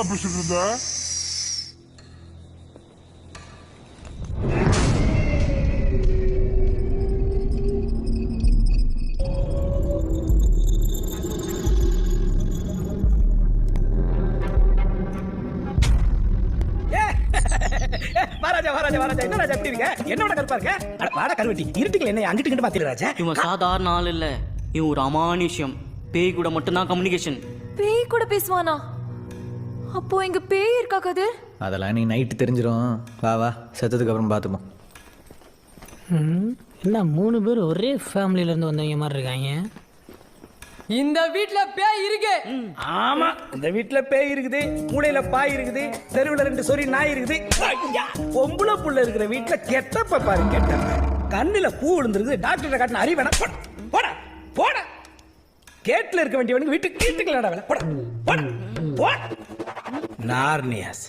பேசிட்டு இருந்த என்ன ராஜா எப்படி இருக்க? என்னோட கருப்பா இருக்க? அட வாடா கருவட்டி. இருட்டுக்குள்ள என்ன அங்கிட்டு இங்கிட்டு பாத்திர ராஜா? இவன் சாதாரண ஆள் இல்ல, இவன் ஒரு அமானுஷ்யம். பேய் கூட மட்டும்தான் கம்யூனிகேஷன். பேய் கூட பேசுவானா? அப்போ இங்க பேய் இருக்கா கதிர்? அதெல்லாம் நீ நைட்டு தெரிஞ்சிடும். வா வா, செத்ததுக்கு அப்புறம் பார்த்துப்போம். என்ன 3 பேர் ஒரே ஃபேமிலியில இருந்து வந்தவங்க மாதிரி இருக்காங்க. இந்த வீட்ல பேய் இருக்கு. ஆமா, இந்த வீட்ல பேய் இருக்குது, மூளையில பாய் இருக்குது, தெருவுல 2 சொறி நாய் இருக்குது. பொம்பளை புள்ள இருக்கிற வீட்ல கெட்டப்ப பாரு கெட்டப்ப. கண்ணுல பூ விழுந்துருக்குது, டாக்டர் காட்டின அறிவேனா? போட போட. கேட்ல இருக்க வேண்டியவனுக்கு வீட்டுக்குள்ள வேலை. போட போட போட. நார்னியாஸ்.